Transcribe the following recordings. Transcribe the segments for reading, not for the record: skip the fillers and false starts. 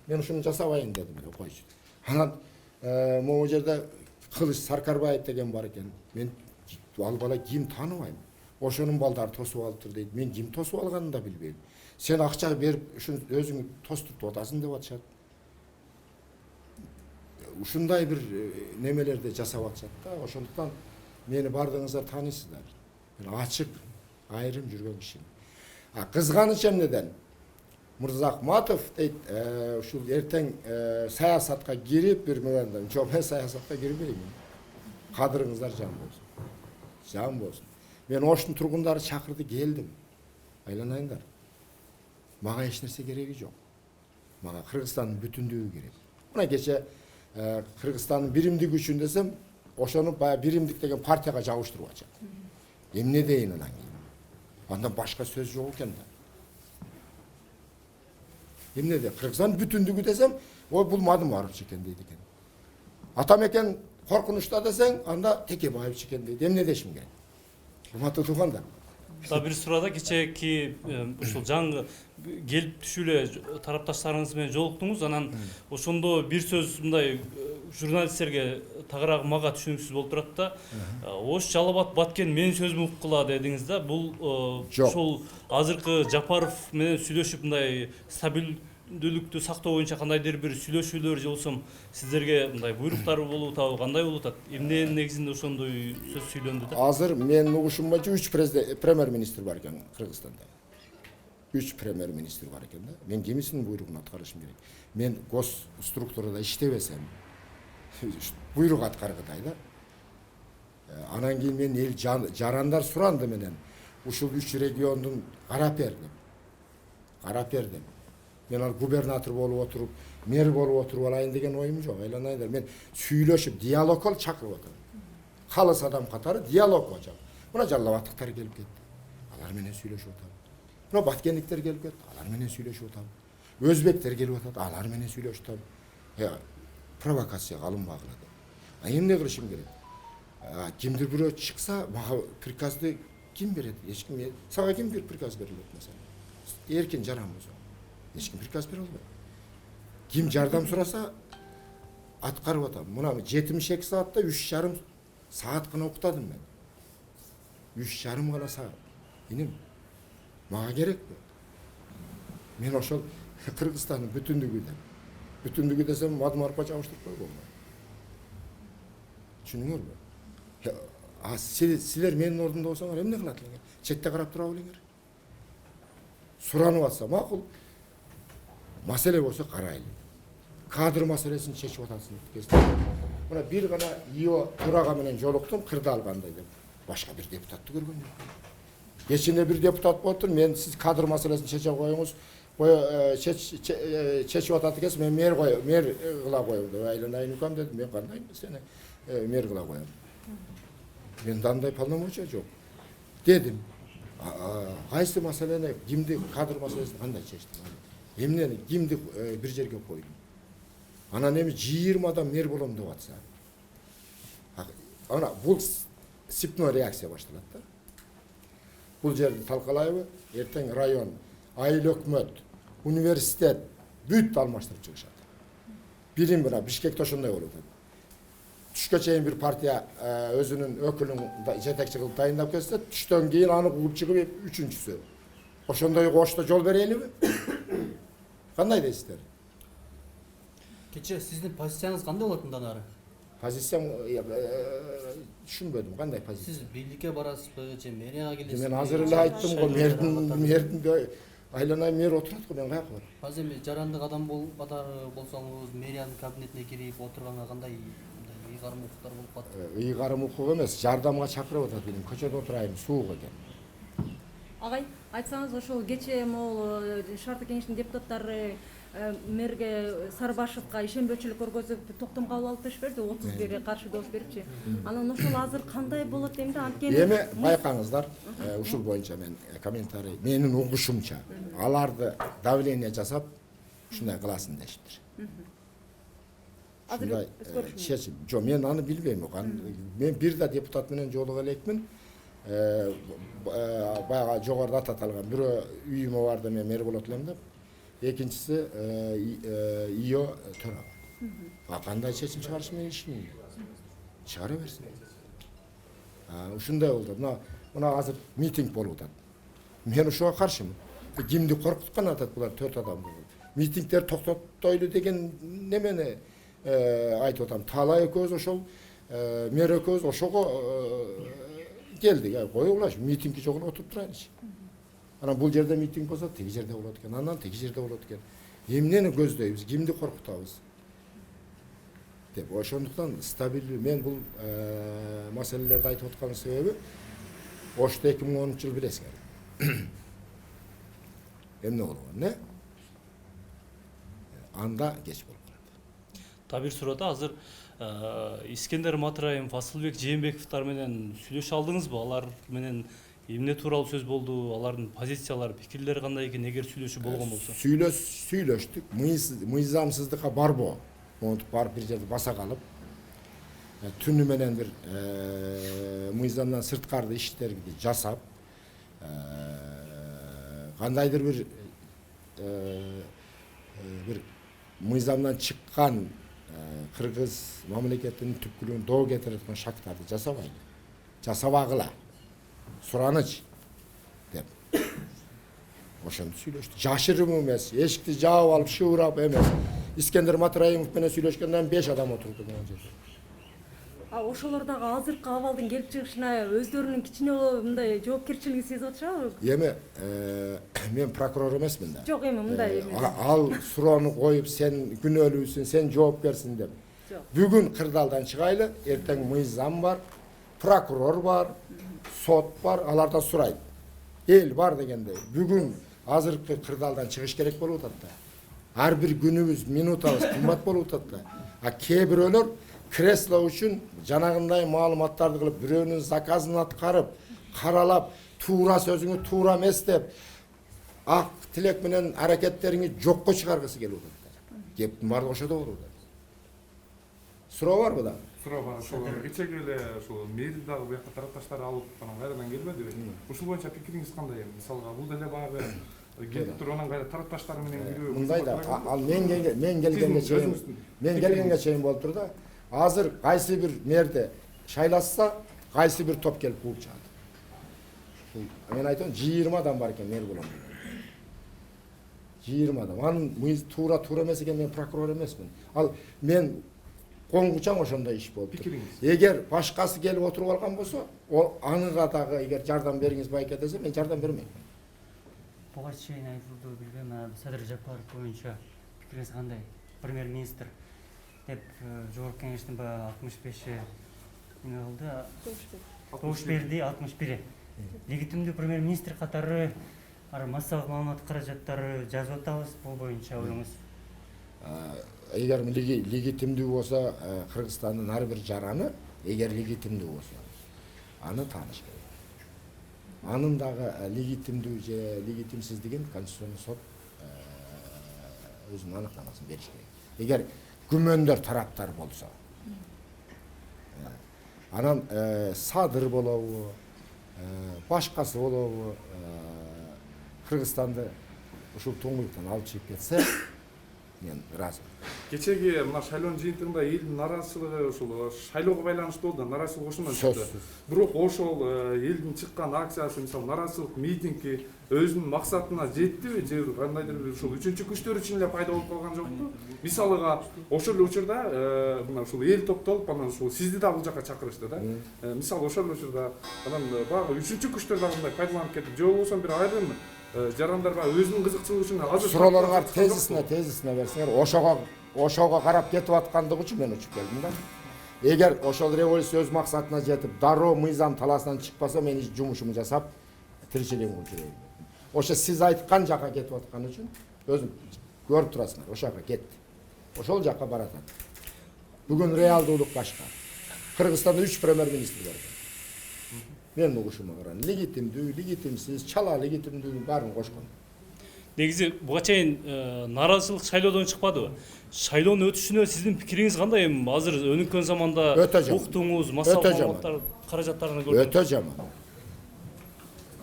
мен ушуну жасабайын дедим. Койчу. Анан могу жерде Кылыч Саркарбаев деген бар экен. Мен ал бала ким тааныбайм. Ошонун балдары тосуп алыптыр дейт. Мен ким тосуп алганын да билбейм. Сен акча берип ушун өзүң тостуртуп атасың деп атышат. Ушундай бир немелерди жасап атышат да. Ошондуктан мени бардыгыңыздар тааныйсыздар. Мен ачык, айрым жүргөн кишимин. Кызганыч эмнеден? Мырзахматов дейт, ушул эртең саясатка кирип бир менен, жок мен саясатка кирбейм. Кадырыңыздар жан болсун. Жан болсун. Мен Оштун тургундары чакырды, келдим. Айланайындар. Мага эч нерсе кереги жок. Мага Кыргызстандын бүтүндүгү керек. Мына кече Кыргызстандын биримдиги үчүн десем, ошону баягы биримдик деген партияга жабыштырып атышат. Эмне дейин анан кийин? Андан башка сөз жок экен да. Эмне де Кыргызстан бүтүндүгү десем, ой бул мадым барып экен дейт экен. Атам экен коркунучта десең, анда Текебаев экен дейт. Эмне дешим керек? Урматтуу туугандар. Да бир сурада кечээки ушул жаңы келип түшүп эле тарапташтарыңыз менен жолуктуңуз, анан ошондо бир сөз мындай журналисттерге тагыраагы мага түшүнүксүз болуп турат да. Ош Жалал Абад Баткен менин сөзүмө уккула дедиңиз да. Бул ошол азыркы Жапаров менен сүйлөшүп мындай стабилдүүлүктү сактоо боюнча кандайдыр бир сүйлөшүүлөр же болсом сиздерге мындай буйруктар болуп атабы, кандай болуп атат? Эмненин негизинде ошондой сөз сүйлөндү да? Азыр менин угушум боюнча 3 премьер-министр бар экен Кыргызстанда. 3 премьер-министр бар экен да. Мен кимисинин буйругун аткарышым керек. Мен гос структурада иштебесем, буйрук аткаргыдай да. Анан кийин мен эл жарандар суранды менен ушул 3 региондун карап бердим. Карап бердим. Мен ал губернатор болуп отуруп, мэр болуп отуруп алайын деген оюм жок. Айланайындар. Мен сүйлөшүп, диалогко чакырып атам. Калыс адам катары диалогко чакырып. Мына Жалал Абадтыктар келип кетти. Алар менен сүйлөшүп атам. Мына Баткендиктер келип кетти. Алар менен сүйлөшүп атам. Өзбектер келип атат. Алар менен сүйлөшүп атам. Провокацияга алынбагыла деп. Эмне кылышым керек? Кимдир бирөө чыкса, мага приказды ким берет? Эч ким. Сага ким бир приказ берилет mesela? Эркин жаранбыз. Эч ким приказ бере албайт. Ким жардам сураса аткарып атам. Мына 72 саатта 3,5 саат гана уктадым мен. 3,5 гана саат. Иним мага керекпи? Мен ошол Кыргызстандын бүтүндүгү десем мадым арпа жабыштырып койгом. Түшүнүңөрбү? Силер менин ордумда болсоңор эмне кылат элеңер? Четте карап тура белеңер. Суранып атса макул. Маселе болсо карайлы. Кадр маселесин чечип атасың. Мына бир гана ИО турага менен жолуктум, кырды алгандай деп. Башка бир депутатты көргөн жок. Кечинде бир депутат болуптур, мен сиз кадр маселесин чечип коюңуз, чечип атат экенсиз, мен мэр кыла коем деп айланайын укам дедим. Мен кандай сени мэр кыла коем. Мен андай полномочия жок дедим. Кайсы маселени, кимди кадр маселесин кандай чечтим? Эмнени кимди бир жерге койдум? Анан эми 20 адам мэр болом деп атса. Ана бул сыпной реакция башталат да. Бул жерди талкалайбы? Эртең район, айыл өкмөт, университет бүт алмаштырып чыгышат. Бирин бирок Бишкекте ошондой болуп атат. Түшкө чейин бир партия өзүнүн өкүлүн жетекчи кылып дайындап келсе, түштөн кийин аны кууп чыгып үчүнчүсү. Ошондой Ошто жол берелиби? Кандай дейсиздер? Кече сиздин позицияңыз кандай болот мындан ары? Позициям түшүнбөдүм, кандай позиция? Сиз бийликке барасызбы же мэрияга келесизби? Мен азыр эле айттым го, мэрдин айланай мэр отурат го, мен каяка барам? Азыр эми жарандык адам болсоңуз, мэриянын кабинетине кирип отурганга кандай ыйгарым укуктар болуп калат? Ыйгарым укук эмес, жардамга чакырып атат менин. Көчөдө отурайын, суук экен. Агай, айтсаңыз ошол кече могул шаардык кеңештин депутаттары мэрге Сарыбашевка ишенбөөчүлүк көргөзүп токтом кабыл алып берди, 31 каршы добус берипчи. Анан ошол азыр кандай болот эмне? Анткени Эми байкаңыздар, ушул боюнча мен комментарий, менин угушумча, аларды давление жасап, ушундай кыласын дешиптир. Ушундай чечим. Жок, мен аны билбейм. Мен бир да депутат менен жолуга элекмин. Баягы жогоруда ататалган бирөө үйүмө барды, мен мэр болот элем деп. Экинчиси төрага. Кандай чечим чыгарышы менен ишим. Чыгара берсин. Ушундай болду. Мына азыр митинг болуп атат. Мен ушуга каршымын. Кимди коркуткан атат булар 4 адам. Митингдер токтоттойлу деген немени айтып атам. Таалай экөөбүз ошол мэр экөөбүз ошого келдик. Коюгулаш митингге жогун отуруп турайлычы. Анан бул жерде митинг болсо тиги жерде болот экен. Анан тиги жерде болот экен. Эмнени көздөйбүз? Кимди коркутабыз? Деп ошондуктан стабилдүү мен бул маселелерди айтып аткан себеби Ошто 2010 жыл билесиңер. Эмне болгон, не? Анда кеч болуп калат. Та бир суроодо азыр Искендер Матраев, Фасылбек Жээнбековдор менен сүйлөшө алдыңызбы? Алар менен эмне тууралуу сөз болду? Алардын позициялары, пикирлери кандай экен эгер сүйлөшүү болгон болсо? Сүйлөштүк. Мыйзамсыздыкка барбоо. Монтуп барып бир жерде баса калып, түнү менен бир мыйзамдан сырткарды иштерди жасап, кандайдыр бир мыйзамдан чыккан кыргыз мамлекетинин түпкүлүн доо кетирип аткан шарттарды жасабагыла. Сураныч деп. Ошондо сүйлөштүк. Жашырым эмес, эшикти жаап алып шыбырап эмес. Искендер Матраимов менен сүйлөшкөндөн 5 адам отурду бул жерде. Ошолор дагы азыркы абалдын келип чыгышына өздөрүнүн кичине мындай жоопкерчилигин сезип атышабы? Эми мен прокурор эмесмин да. Жок, эми мындай. Ал суроону коюп, сен күнөөлүүсүн, сен жоопкерсиң деп. Бүгүн кырдаалдан чыгайлы, эртең мыйзам бар, прокурор бар, сот бар, алардан сурайт. Эл бар дегенде, бүгүн азыркы кырдаалдан чыгыш керек болуп атат да. Ар бир күнүбүз, минутабыз кымбат болуп атат да. Кээ бирөөлөр кресло үчүн жанагындай маалыматтарды кылып, бирөөнүн заказын аткарып, каралап, туура сөзүңү туура эмес деп, ак тилек менен аракеттериңи жокко чыгаргысы келип атат. Кептин баардыгы ошодо болуп атат. Суроо барбы да? Суроо бар. Ошол кечеги эле ушул мэрди дагы буякка тарапташтар алып анан кайрадан келбедиби? Ушул боюнча пикириңиз кандай? Мисалга бул деле баягы келип туруп анан кайра тарапташтары менен кирүү. Мындай да, ал мен келгенге чейин болуп тур да. Азыр кайсы бир мэрди шайлатса, кайсы бир топ келип кууп чыгат. Мен айтам, 20 адам бар экен мэр болом. 20 адам. Анын туура эмес экен, мен прокурор эмесмин. Ал мен коңгучаң ошондой иш болуп тур. Эгер башкасы келип отуруп алган болсо, аныга дагы эгер жардам бериңиз байке десе, мен жардам бермейм. Буга чейин айтылды билбейм, Садыр Жапаров боюнча пикириңиз кандай? Премьер-министр деп жогорку кеңештин баягы 65 эмне кылды? Добуш берди 61. Легитимдүү премьер-министр катары массалык маалымат каражаттары жазып атабыз, бул боюнча оюңуз? Эгер легитимдүү болсо, Кыргызстандын ар бир жараны, эгер легитимдүү болсо, аны тааныш керек. Анын дагы легитимдүү же легитимсиздигин Конституционный сот өзүнүн аныктамасын бериш керек. Эгер күмөндөр тараптар болсо, анан Садыр болобу, башкасы болобу, Кыргызстанды ушул туңгуюктан алып чыгып кетсе, мен ыраазымын. Кечеги мына шайлоонун жыйынтыгында элдин нараазычылыгы ушул шайлоого байланыштуу болду, нараазычылык ошондон чыкты. Бирок ошол элдин чыккан акциясы, мисалы нараазычылык митинги өзүнүн максатына жеттиби же кандайдыр бир ушул үчүнчү күчтөр үчүн эле пайда болуп калган жокпу? Мисалыга ошол эле учурда мына ушул эл топтолуп анан ушул сизди да бул жака чакырышты да. Мисалы ошол эле учурда анан баягы үчүнчү күчтөр дагы мындай пайдаланып кетип, же болбосо бир айрым жарандар өзүнүн кызыкчылыгы үчүн азыр суроолорго тезисине берсеңер, ошого карап кетип аткандыгы үчүн мен учуп келдим да. Эгер ошол революция өз максатына жетип, дароо мыйзам талаасынан чыкпаса, мен жумушумду жасап, тиричилигимди жүрөйм. Ошо сиз айткан жака кетип аткан үчүн өзүм көрүп турасыңар, ошол жака кетти. Ошол жака баратат. Бүгүн реалдуулук башка. Кыргызстанда 3 премьер-министр бар. Мен угушума карап, легитимдүү, легитимсиз, чала легитимдүүнүн баарын кошкон. Негизи буга чейин нааразычылык шайлоодон чыкпадыбы? Шайлоонун өтүшүнө сиздин пикириңиз кандай? Азыр өнүккөн заманда уктуңуз, массалык маалыматтар каражаттарына көрүп. Өтө жаман.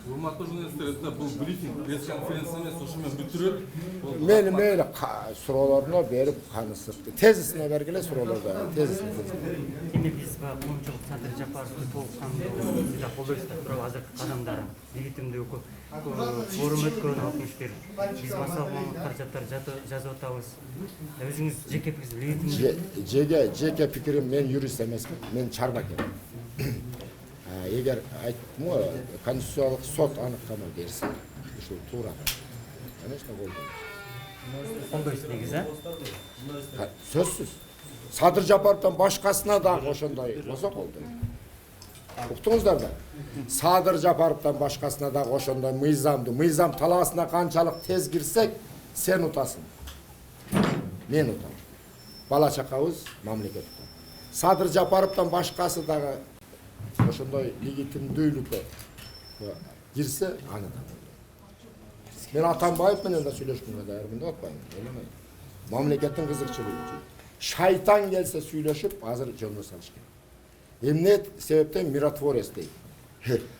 Урматтуу журналисттер, бул брифинг, пресс-конференция эмес, ошо менен бүтүрөт. Мeni мейли суроолоруна берип канысып, тезисине бергиле суроолорду, тезисине. Демек биз коомчулук Садыр Жапаровду толук кандуу сизде колдойсуздар, бирок азыркы кадамдары легитимдүү форум өткөн 61. Биз массалык маалымат каражаттарды жазып атабыз. Өзүңүз жеке пикириңиз легитимдүү. Жеке пикирим, мен юрист эмесмин, мен чарбакер. Эгер айттым го, конституциялык сот аныктама берсе, ушул туура. Конечно, колдойм. Колдойсуз негизи, Сөзсүз. Садыр Жапаровдон башкасына дагы ошондой болсо колдойм. Уктуңуздар да. Садыр Жапаровдон башкасына дагы ошондой мыйзам талабасына канчалык тез кирсек, сен утасың. Мен утам. Бала чакабыз, мамлекет утам. Садыр Жапаровдон башкасы дагы ошондой легитимдүүлүккө кирсе, аны да. Мен Атамбаев менен да сүйлөшкөнгө даярмын деп атпайм, ойломойм. Мамлекеттин кызыкчылыгы. Шайтан келсе сүйлөшүп, азыр жолуна салыш керек. Эмне себептен миротворец дейт.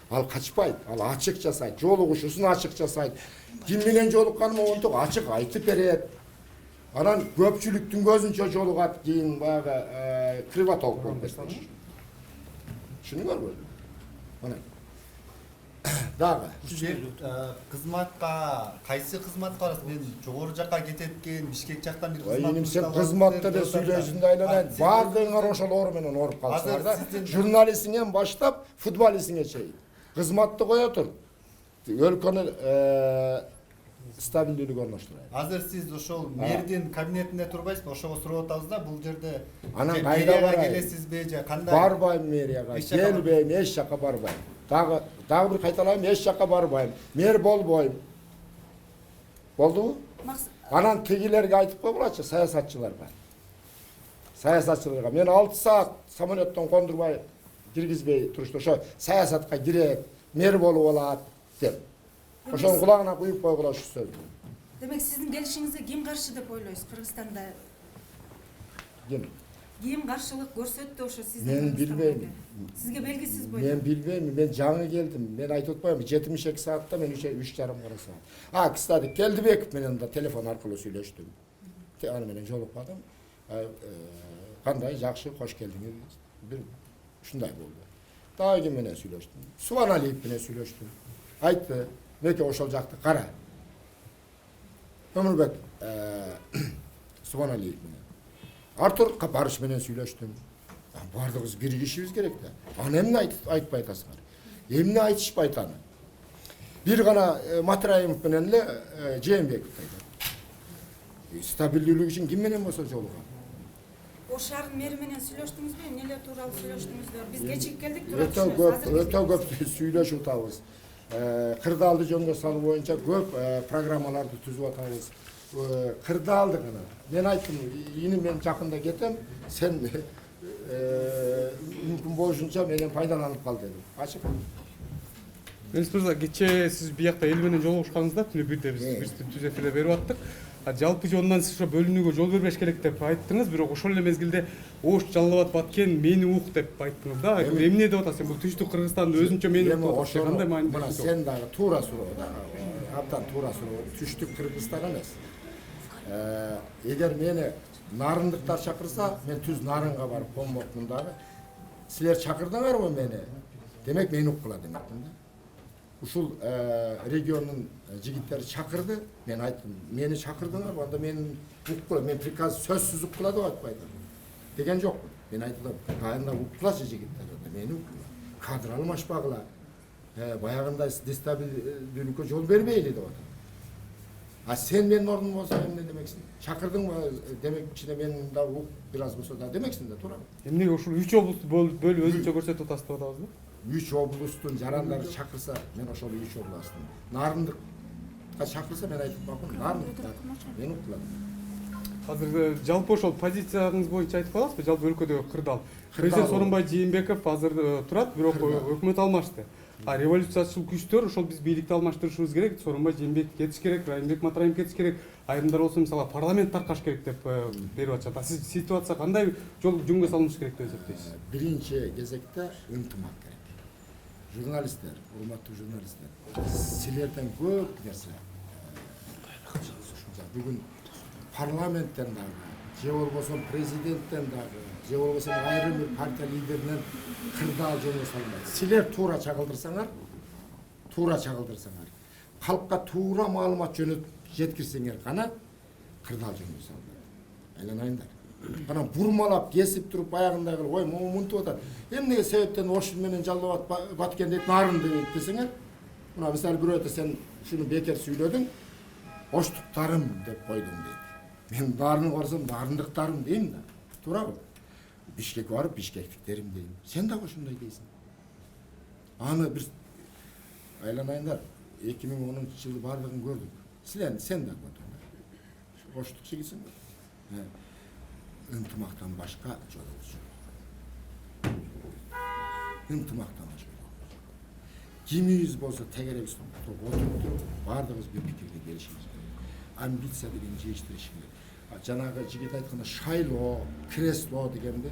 Ал качпайт, ал ачык жасайт, жолугушуусун ачык жасайт. Ким менен жолукканым онтук ачык айтып берет. Анан көпчүлүктүн көзүнчө жолугат, кийин баягы кривотолк болуп кетти. Түшүнүңөрбү? Мына. Дагы. Кызматка, кайсы кызматка барасыз? Мен жогору жакка кетет экен, Бишкек жактан бир кызмат. Эйним сен кызматта да сүйлөйсүң да айланайын. Бардыгыңар ошол оор менен ооруп калсыңар да. Журналистиңен баштап, футболистиңе чейин. Кызматты кое тур. Өлкөнү стабилдүүлүк орноштурайын. Азыр сиз ошол мэрдин кабинетинде турбайсызбы? Ошого сурап атабыз да, бул жерде Анан кайда барайын? келесизби же кандай? Барбайм мэрияга, келбейм, эч жакка барбайм. Дагы бир кайталайм, эч жакка барбайм. Мэр болбойм. Болдубу? Анан тигилерге айтып койгулачы, саясатчыларга. Мен 6 саат самолеттон кондурбай киргизбей турушту. Ошо саясатка кирет, мэр болуп алат деп. Ошонун кулагына куюп койгула ушу сөздү. Демек сиздин келишиңизге ким каршы деп ойлойсуз Кыргызстанда? Ким каршылык көрсөттү ошо сиздин? Мен билбейм. Сизге белгисиз бой. Мен билбейм, мен жаңы келдим. Мен айтып атпаймынбы, 72 саатта мен 3,5 саат. Кстати, Келдибеков менен да телефон аркылуу сүйлөштүм. Аны менен жолукпадым. Кандай жакшы, кош келдиңиз. Бир ушундай болду. Дагы ким менен сүйлөштүм? Субаналиев менен сүйлөштүм. Айтты, неке ошол жакты кара. Өмүрбек Субаналиев менен. Артур Капарыш менен сүйлөштүм. Бардыгыбыз биригишибиз керек да. Аны эмне айтпай атасыңар? Эмне айтышпайт аны? Бир гана Матраимов менен эле Жээнбеков айтат. Стабилдүүлүк үчүн ким менен болсо жолугат. Ош шаардын мэри менен сүйлөштүңүзбү? Эмнелер тууралуу сүйлөштүңүздөр? Биз кечигип келдик Өтө көп сүйлөшүп атабыз. Кырдаалды жөнгө салуу боюнча көп программаларды түзүп атабыз. Кырдаалды гана. Мен айттым, ини мен жакында кетем, сен мүмкүн болушунча менен пайдаланып кал дедим. Ачык. Мирза мырза, кечээ сиз биякта эл менен жолугушканыңызда түнү бирде биз түз эфирде берип аттык. Жалпы жонунан сиз ошо бөлүнүүгө жол бербеш керек деп айттыңыз, бирок ошол эле мезгилде Ош, Жалал Абад, Баткен мени ук деп айттыңыз да. Эмне деп атасыз? Бул түштүк Кыргызстандын өзүнчө мени деп атасыз. Кандай маани? Мына сен дагы туура суроо да. Абдан туура суроо. Түштүк Кыргызстан эмес. Эгер мени нарындыктар чакырса, мен түз нарынга барып конмокмун дагы. Силер чакырдыңарбы мени? Демек мени уккула демекмин да. Ушул региондун жигиттери чакырды, мен айттым, мени чакырдыңарбы, анда мен уккула, мен приказ сөзсүз уккула деп айтпайдым. Деген жокмун. Мен айттым, анда уккулачы жигиттер, мени уккула. Кадр алмашпагыла. Баягындай дестабилдүүлүккө жол бербейли деп атам. Сен менин ордум болсо эмне демексиң? Чакырдыңбы демекчине мен да бир аз болсо да демексиң да, туурабы? Эмнеге ушул 3 облусту бөлүп өзүнчө көрсөтүп атасыз деп атабызбы? 3 облустун жарандары чакырса, мен ошол 3 областын. Нарындыкка чакырса, мен айтып бакын, нарындыкта мен укуладым. Азыр жалпы ошол позицияңыз боюнча айтып каласызбы? Жалпы өлкөдөгү кырдаал. Президент Сооронбай Жээнбеков азыр турат, бирок өкмөт алмашты. Революциячыл күчтөр ошол биз бийликти алмаштырышыбыз керек, Сооронбай Жээнбеков кетиш керек, Райымбек Матраимов кетиш керек, айрымдар болсо мисалы парламент таркаш керек деп берип атышат. Сиз ситуация кандай жөнгө салыныш керек деп эсептейсиз? Биринчи кезекте ынтымак керек. Jurnalistler, urmattуу jurnalistler, силерден көп нерсе бүгүн парламенттен дагы, же болбосо президенттен дагы, же болбосо айрым бир партия лидеринен кырдаал жөнүнө салынбайт. Силер туура чагылдырсаңар, халкка туура маалымат жөнөтүп жеткирсеңер гана кырдаал жөнүнө салынат. Айланайындар. Анан бурмалап кесип туруп баягындай кылып, ой, могу мынтип атат. Эмнеге себептен ош менен жалал баткен дейт, нарын дейт десеңер, мына мисалы бирөө да сен шуну бекер сүйлөдүң, оштуктарым деп койдуң дейт. Мен нарыны барсам, нарындыктарым дейм да. Туурабы? Бишкекке барып, бишкектиктерим дейм. Сен дагы ошондой дейсиң. Аны бир айланайындар, 2010 жылы бардыгын көрдүк. Сен да көрдүң. Оштукчу кийсиң. Ынтымактан башка жолубуз жок. Ынтымактан башка. Кимибиз болсо тегерек отуруп туруп, бардыгыбыз бир пикирге келишибиз керек. Амбиция деген жештириш керек. Жанагы жигит айтканда шайлоо, кресло дегенди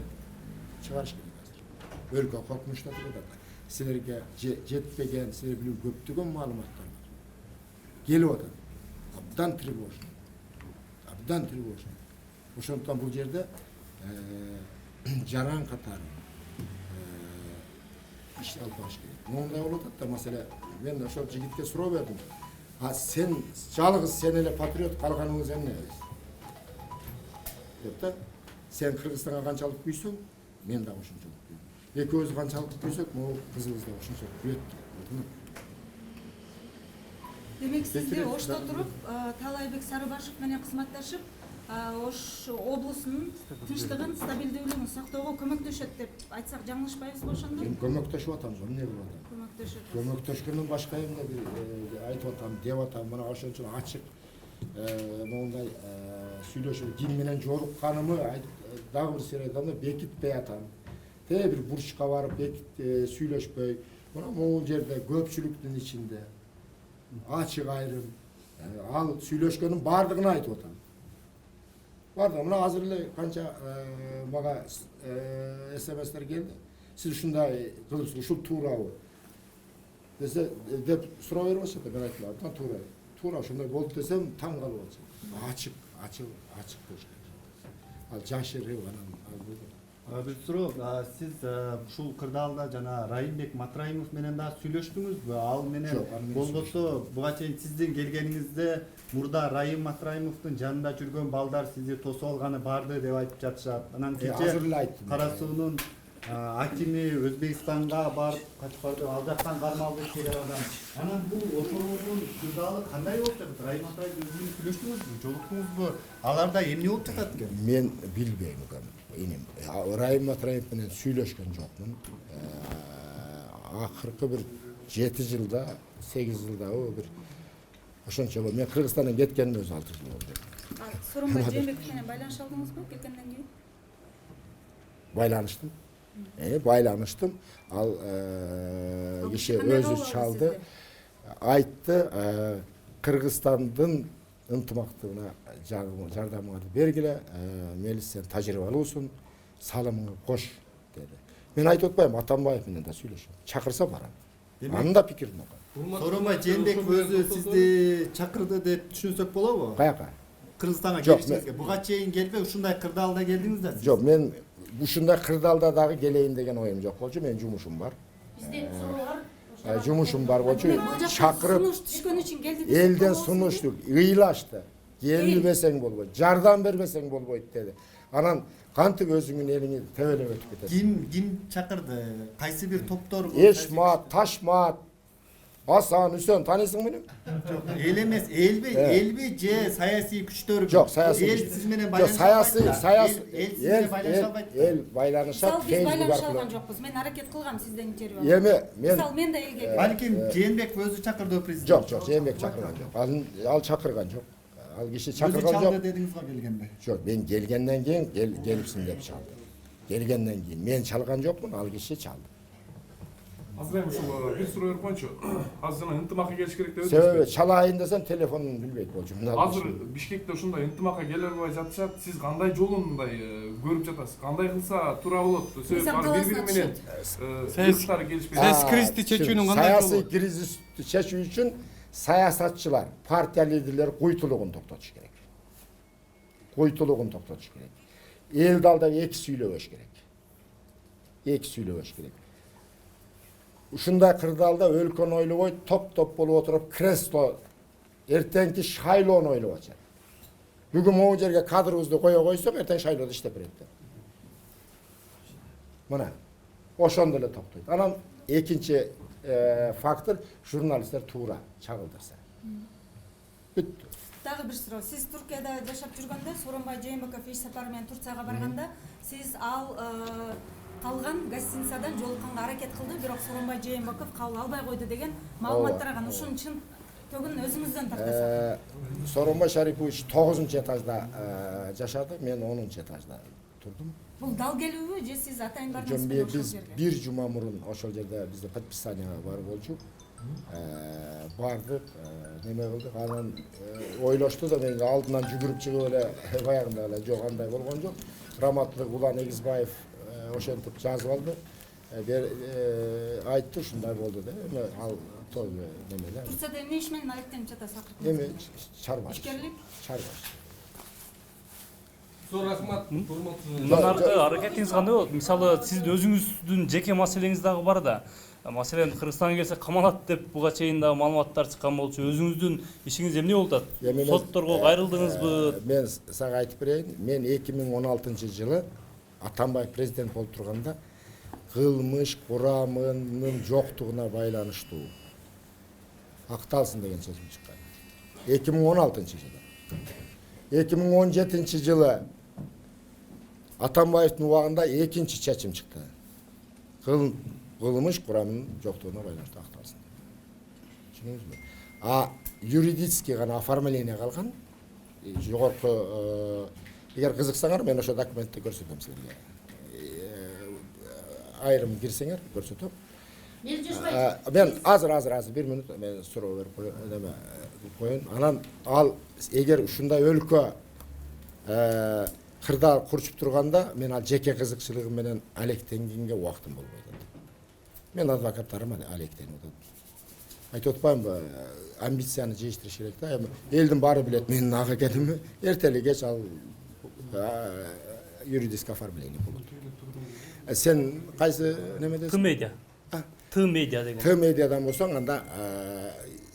чыгарыш керек азыр. Өлкө коркунучта турат. Силерге жетпеген, силер билүү көптөгөн маалыматтар бар. Келип атат. Абдан тревожно. Ошондуктан бул жерде жаран катары иш алып барыш керек. Мондай болуп атат да, маселе, мен ошол жигитке суроо бердим. Сен жалгыз сен эле патриот, калганыңыз эмне? Деп да, сен Кыргызстанга канчалык күйсөң, мен дагы ошончолук күйөм. Экөөбүз канчалык күйсөк, могу кызыбыз да ошончолук күйөт. Демек сизде Ошто туруп, Таалайбек Сарыбашев менен кызматташып, Ош облусунун тынчтыгын, стабилдүүлүгүн сактоого көмөктөшөт деп айтсак жаңылышпайбызбы ошондо? Мен көмөктөшүп атам, эмне кылып атам? Көмөктөшкөндөн башка эмне айтып атам, деп атам, мына ошончо ачык моундай сүйлөшүп, дин менен жолукканымы дагы бир сыйра айтканда бекитпей атам. Бир бурчка барып сүйлөшпөй, мына могул жерде көпчүлүктүн ичинде ачык айрым ал сүйлөшкөндүн бардыгын айтып атам. Бардыгы мына азыр эле канча мага СМСтер келди. Сиз ушундай кылыпсыз, ушул туурабы? Десе деп суроо берип атышат, мен айттым, туура ошондой болду десем таң калып атышат. Ачык болуш керек. Ал жашырып анан Бир суроо, сиз ушул кырдаалда жана Райымбек Матраимов менен да сүйлөштүңүзбү? Ал менен болбосо буга чейин сиздин келгениңизде мурда Райым Матраимовдун жанында жүргөн балдар сизди тосуп алганы барды деп айтып жатышат. Анан кече Кара суунун акими Өзбекстанга барып качып барды, ал жактан кармалды адам. Анан бул ошолордун кырдаалы кандай болуп жатат? Райым Матраимов өзүнүн сүйлөштүңүзбү, жолуктуңузбу? Аларда эмне болуп жатат экен? Мен билбейм экен. Райым Матраимов менен сүйлөшкөн жокмун. Акыркы бир 7 жылда, 8 жылда бир ошончо мен Кыргызстандан кеткениме өзү 6 жыл болду. Сооронбай Жээнбеков менен байланыша алдыңызбы кеткенден кийин? Байланыштым. Ал киши өзү чалды, айтты, Кыргызстандын ынтымактыгына жардамыңарды бергиле, мейлі сен тажрыйбалуусуң, салымыңы кош деди. Мен айтып атпайм, Атамбаев менен да сүйлөшөм. Чакырса барам. Анын да пикирин окуйм. Сооронбай Жээнбеков өзү сизди чакырды деп түшүнсөк болобу? Каяка? Кыргызстанга келишиңизге. Буга чейин келбей ушундай кырдаалда келдиңиз да сиз? Жок, мен ушундай кырдаалда дагы келейин деген оюм жок болчу. Менин жумушум бар. Жумушум бар болчу. Чакырып түшкөн үчүн келди. Элден сунуштук, ыйлашты. Келбесең болбойт, жардам бербесең болбойт деди. Анан кантип өзүңүн элиңи тебелеп өтүп кетесиң? Ким чакырды? Кайсы бир топтор? Эшмат, Ташмат, Асан, Үсөн таанысың мени? Жок, эл эмес, элби же саясий күчтөр? Жок, саясий. Эл сиз менен байланыша албайт. Эл байланышат. Биз байланыша алган жокпуз. Мен аракет кылгам сизден интервью алып. Мисалы мен да элге. Балким Жээнбеков өзү чакырды президент. Жок, Жээнбеков чакырган жок. Ал чакырган жок. Ал киши чакырган жок. Өзү чалды дедиңиз го келгенде? Жок, мен келгенден кийин келипсиң деп чалды. Келгенден кийин мен чалган жокмун, ал киши чалды. Азыр эми ушул бир суроо берип коеюнчу. Азыр жана ынтымакка келиш керек деп Себеби өтөбүз. чалайын десем телефонун билбейт болчу. Азыр Бишкекте ушундай ынтымакка келе албай жатышат. Сиз кандай жолун мындай көрүп жатасыз? Кандай кылса туура болот? Себеби баары бири менен саясаттары келишпейт. Саясий кризисти чечүүнүн кандай жолу? Саясий кризисти чечүү үчүн саясатчылар, партия лидерлери куйтулугун токтотуш керек. Куйтулугун токтотуш керек. Элди алдап эки сүйлөбөш керек. Эки сүйлөбөш керек. Ушундай кырдаалда өлкөнү ойлобой, топ-топ болуп отуруп, кресло эртеңки шайлоону ойлоп атышат. Бүгүн могу жерге кадрыбызды кое койсок, эртең шайлоодо иштеп берет. Мына ошондо эле токтойт. Анан экинчи фактор журналисттер туура чагылдырса. Бүттү. Дагы бир суроо. Сиз Түркияда жашап жүргөндө, Сооронбай Жээнбеков иш сапары менен Турцияга барганда, сиз ал калган гостиницадан жолукканга аракет кылды, бирок Сооронбай Жээнбеков кабыл албай койду деген маалымат тараган. Ушунун чын төгүн өзүңүздөн тартасыз. Сооронбай Шарипович 9-нчы этажда жашады, мен 10-нчы этажда турдум. Бул дал келүүбү же сиз атайын бардыңыз Жөн биз бир жума мурун ошол жерде бизде подписание бар болчу. Бардык, неме кылдык, анан ойлошту да мен алдынан жүгүрүп чыгып эле баягында эле жок андай болгон жок. Раматтылык Улан Эгизбаев ошентип жазып алды. Айтты ушундай болду деп. Эми ал той немелер. Турцияда эмне иш менен алектенип жатасыз? Эми чарбаш. Ишкерлик? Чарбаш. Рахмат. Мындан аркы аракетиңиз кандай болот? Мисалы, сиздин өзүңүздүн жеке маселеңиз дагы бар да. Маселен, Кыргызстанга келсе камалат деп буга чейин дагы маалыматтар чыккан болчу. Өзүңүздүн ишиңиз эмне болуп атат? Сотторго кайрылдыңызбы? Мен сага айтып берейин. Мен 2016-жылы Атамбаев президент болуп турганда кылмыш курамынын жоктугуна байланыштуу акталсын деген чечим чыккан. 2016-жылы. 2017-жылы Атамбаевдин убагында экинчи чечим чыкты. Кылмыш курамынын жоктугуна байланыштуу акталсын. Түшүнүңүзбү? Юридический гана оформление калган. Жогорку эгер кызыксаңар, мен ошо документти көрсөтөм силерге. Айрым кирсеңер көрсөтөм. Мен азыр бир минут мен суроо берип коеюн. Анан ал эгер ушундай өлкө кырдаал курчуп турганда, мен ал жеке кызыкчылыгым менен алектенгенге убактым болбойт. Мен адвокаттарыма алектенип атат. Айтып атпаймынбы, амбицияны жештириш керек да. Элдин баары билет менин ак экенимди. Эртели кеч ал юридическое оформление болот. Сен кайсы немедесиң? Т-медиа. Т-медиа деген. Т-медиадан болсоң, анда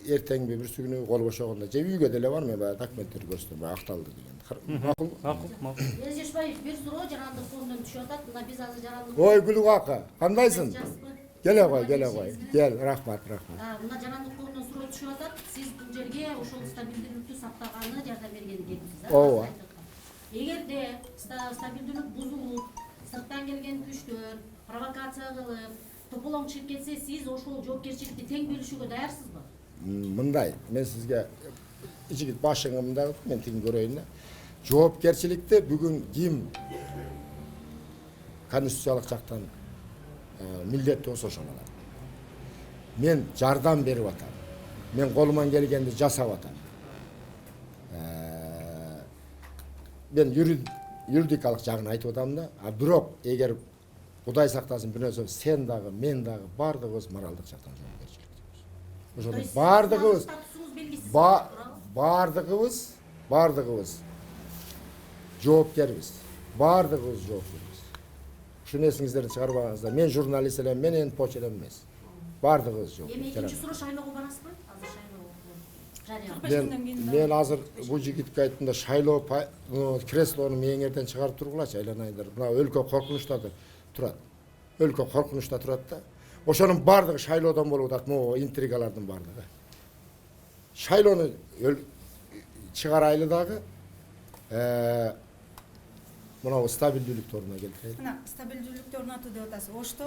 эртең бир күнү кол бошогондо же үйгө деле бар, мен документтерди көрсөтөм, акталды деген. Макул? Макул. Ержешбаев, бир суроо жарандык фондунан түшүп атат. Мына биз азыр жарандык. Ой, Гүлүк ака, кандайсың? Келе кой. Кел, рахмат. Мына жарандык фондунан суроо түшүп атат. Сиз бул жерге ошол стабилдүүлүктү сактаганы, жардам бергени келипсиз. Ооба. Эгерде стабилдүүлүк бузулуп, сырттан келген күчтөр провокация кылып, тополоң чыгып кетсе, сиз ошол жоопкерчиликти тең бөлүшүүгө даярсызбы? Мындай, мен сизге ичигит башыңымда мен тиң көрөйүн да. Жоопкерчиликти бүгүн ким конституциялык жактан милдеттүү болсо ошол алат. Мен жардам берип атам. Мен колуман келгенди жасап атам. Мен юридикалык жагын айтып атам да. Бирок эгер Кудай сактасын бир нерсе, сен дагы, мен дагы бардыгыбыз моралдык жактан жоопкерчилик. Бардыгыбыз жоопкербиз. Бардыгыбыз жоопкербиз. Ушуну эсиңиздерден чыгарбаңыздар. Мен журналист элем, мен поч элем эмес. Бардыгыбыз жоопкер. Эми экинчи суроо шайлоого барасызбы? Азыр шайлоо. Мен азыр бул жигитке айттым да, шайлоо креслону мээңерден чыгарып тургулачы, айланайдар. Мына өлкө коркунучта турат. Өлкө коркунучта турат да. Ошонун бардыгы шайлоодон болуп атат, могу интригалардын бардыгы. Шайлоону чыгарайлы дагы, мына стабилдүүлүктү ордуна келтирели. Мына стабилдүүлүктү орнотуу деп атасыз. Ошто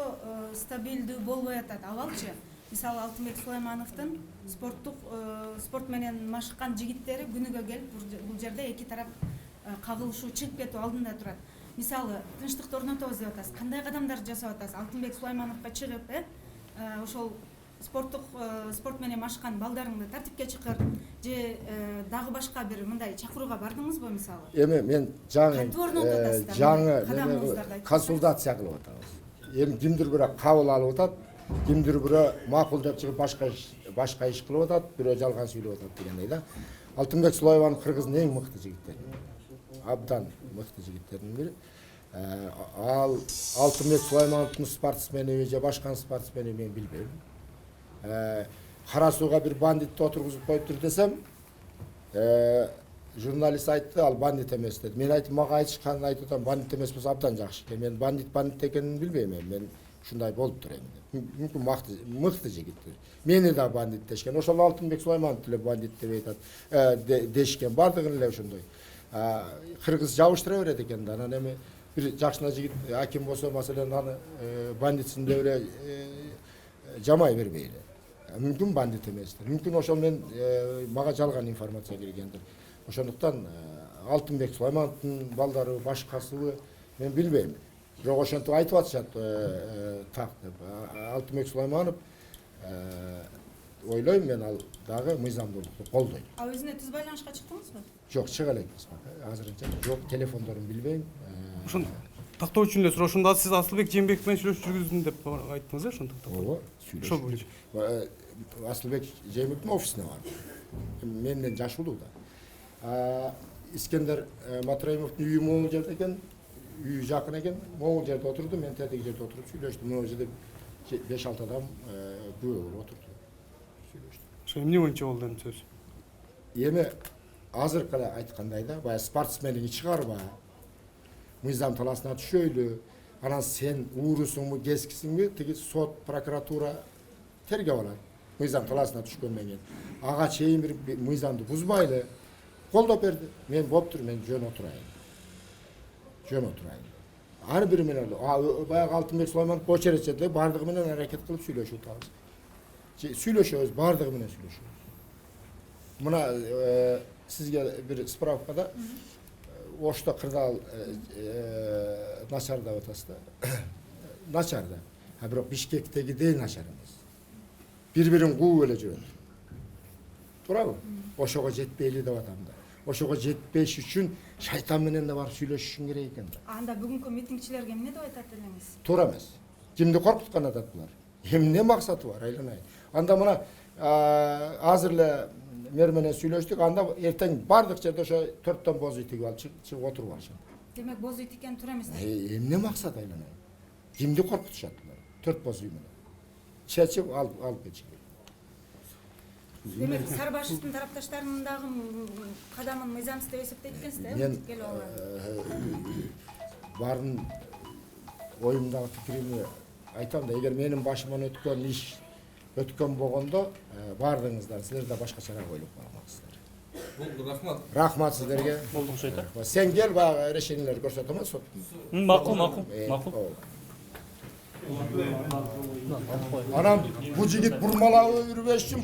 стабилдүү болбой атат. Абалчы? Мисалы Алтынбек Сулаймановдун спорт менен машыккан жигиттери күнүгө келип бул жерде эки тарап кагылышуу чыгып кетүү алдында турат. Мисалы тынчтыкты орнотобуз деп атасыз. Кандай кадамдар жасап атасыз? Алтынбек Сулаймановго чыгып, ошол спорт менен машыккан балдарыңды тартипке чакырып же дагы башка бир мындай чакырууга бардыңызбы мисалы? Эми мен Кантип орнотуп атасыздар? Кадамыңыздарды айтып консультация кылып атабыз. Эми кимдир бирөө кабыл алып атат, кимдир бирөө макул деп чыгып башка иш кылып атат, бирөө жалган сүйлөп атат дегендей да. Алтынбек Сулайбанов Кыргыздын эң мыкты жигиттеринин, абдан мыкты жигиттеринин бири. Ал Алтынбек Сулаймановдун спортсмени же башка спортсмени мен билбейм. Кара сууга бир бандитти отургузуп коюптур десем, журналист айтты, ал бандит эмес деди. Мен айттым, мага айтышканын айтып атам, бандит эмес болсо абдан жакшы экен. Мен бандит экенин билбейм, мен ушундай болуп турайм деп. Мүмкүн мыкты жигиттер. Мени да бандит дешкен. Ошол Алтынбек Сулайманов деле бандит деп айтат, дешкен. Бардыгын эле ошондой. Кыргыз жабыштыра берет экен да. Анан эми бир жакшына жигит аким болсо, маселен аны бандитсин деп эле жамай бербейли. Мүмкүн бандит эместир. Мүмкүн ошол мен мага жалган информация келгендир. Ошондуктан Алтынбек Сулаймановдун балдары башкасыбы мен билбейм. Бирок ошентип айтып атышат так деп. Алтынбек Сулайманов ойлойм мен ал дагы мыйзамдуулукту колдойт. А өзүнө түз байланышка чыктыңызбы? Жок, чыга элекпиз. Азырынча жок, телефондорун билбейм. Ошон тактоо үчүн эле сурашымда сиз Асылбек Жээнбеков менен сүйлөшүп жүргүздүм деп айттыңыз э, ошондуктан. Ооба, Ошол боюнча. Асылбек Жээнбектин офисине бардым. Менден жаш улуу да. Искендер Матраимовдун үйү могул жерде экен, үйү жакын экен, могул жерде отурду, мен тетиги жерде отуруп сүйлөштүм. Могул жерде 5-6 адам күбө болуп отурду. Сүйлөштүк. Ошо эмне боюнча болду эми сөз? Эми азыркы эле айткандай да, баягы спортсмениңди чыгарба, мыйзам талаасына түшөйлү, анан сен уурусуңбу, кескисиңби, тиги сот, прокуратура тергеп алат. Мыйзам талаасына түшкөндөн кийин ага чейин бир мыйзамды бузбайлы колдоп берди. Мен болуптур, мен жөн отурайын. Аны бири менен баягы Алтынбек Сулайманов очередчиде бардыгы менен аракет кылып сүйлөшүп атабыз. Сүйлөшөбүз, бардыгы менен сүйлөшөбүз. Мына сизге бир справкада Ошто кырдаал начар деп атасыз да. Начар да. Бирок Бишкектегидей начар эмес. Бири-бирин кууп эле жүрөт. Туурабы? Ошого жетпейли деп атам да. Ошого жетпеш үчүн шайтан менен да барып сүйлөшүшүң керек экен да. Анда бүгүнкү митингчилерге эмне деп айтат элеңиз? Туура эмес. Кимди коркуткан атат булар? Эмне максаты бар, айланайын. Анда мына азыр эле мэр менен сүйлөштүк, анда эртең бардык жерде ошо 4төн боз үй тигип алып чыгып отуруп алышат. Демек боз үй тиккен туура эмес. Эмне максат айланайын? Кимди коркутушат булар? 4 боз үй менен. Чечип алып кетиши керек. Демек Сарыбашевдин тарапташтарынын дагы кадамын мыйзамсыз деп эсептейт экенсиз да? Мен барын оюмдагы пикиримди айтам да, эгер менин башыман өткөн иш өткөн болгондо бардыңыздар, силер да башкачараак ойлоп карамаксыздар. Рахмат. Рахмат сиздерге. Болду окшойт. Сен кел, баягы решениелерди көрсөтөм соттун. Макул. Анан бу жигит бурмалап өрбөш үчүн